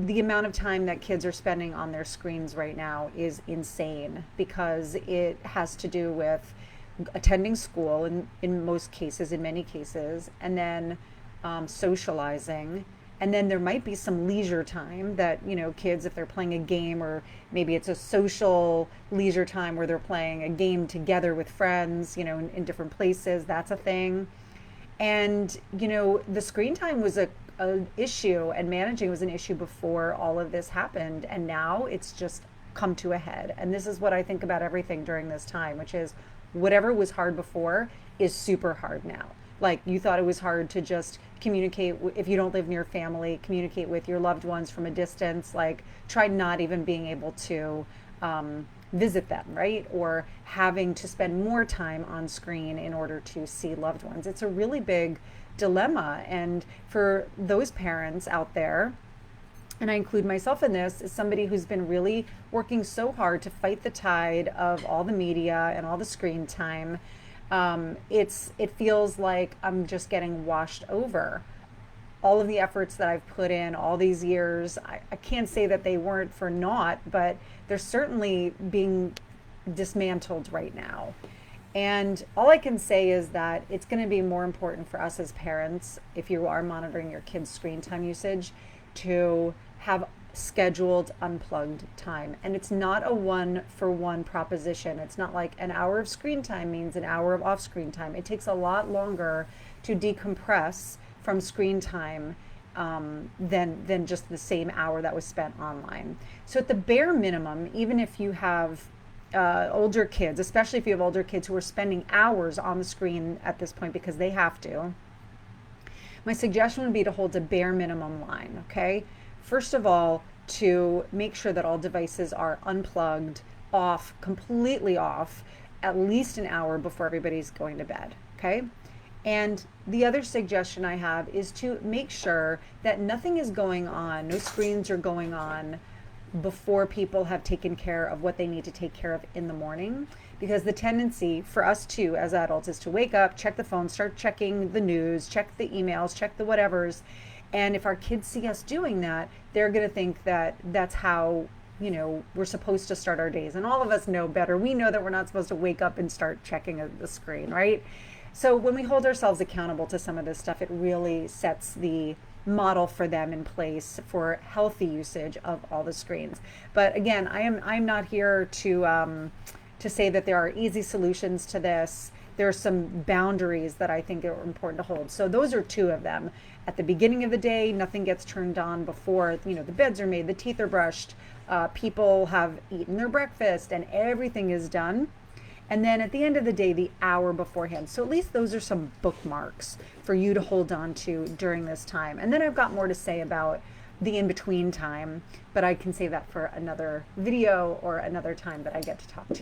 The amount of time that kids are spending on their screens right now is insane because it has to do with attending school in most cases, in many cases, and then socializing. And then there might be some leisure time that, kids, if they're playing a game, or maybe it's a social leisure time where they're playing a game together with friends, in different places, that's a thing. And, the screen time was a issue, and managing was an issue before all of this happened. And now it's just come to a head. And this is what I think about everything during this time, which is whatever was hard before is super hard now. Like, you thought it was hard to just communicate, if you don't live near family, communicate with your loved ones from a distance, like try not even being able to visit them, right? Or having to spend more time on screen in order to see loved ones. It's a really big dilemma. And for those parents out there, and I include myself in this, as somebody who's been really working so hard to fight the tide of all the media and all the screen time, it feels like I'm just getting washed over. All of the efforts that I've put in all these years, I can't say that they weren't for naught, but they're certainly being dismantled right now. And all I can say is that it's going to be more important for us as parents, if you are monitoring your kids' screen time usage, to have scheduled unplugged time. And it's not a one for one proposition. It's not like an hour of screen time means an hour of off screen time. It takes a lot longer to decompress from screen time than just the same hour that was spent online. So at the bare minimum, even if you have older kids, especially if you have older kids who are spending hours on the screen at this point because they have to, my suggestion would be to hold a bare minimum line, okay? First of all, to make sure that all devices are unplugged, off, completely off, at least an hour before everybody's going to bed, okay? And the other suggestion I have is to make sure that nothing is going on, no screens are going on before people have taken care of what they need to take care of in the morning. Because the tendency for us too, as adults, is to wake up, check the phone, start checking the news, check the emails, check the whatevers. And if our kids see us doing that, they're going to think that that's how, we're supposed to start our days. And all of us know better. We know that we're not supposed to wake up and start checking the screen, right? So when we hold ourselves accountable to some of this stuff, it really sets the model for them in place for healthy usage of all the screens. But again, I'm not here to say that there are easy solutions to this. There are some boundaries that I think are important to hold. So those are two of them. At the beginning of the day, nothing gets turned on before the beds are made, the teeth are brushed, people have eaten their breakfast, and everything is done. And then at the end of the day, the hour beforehand. So at least those are some bookmarks for you to hold on to during this time. And then I've got more to say about the in-between time, but I can save that for another video or another time that I get to talk to you.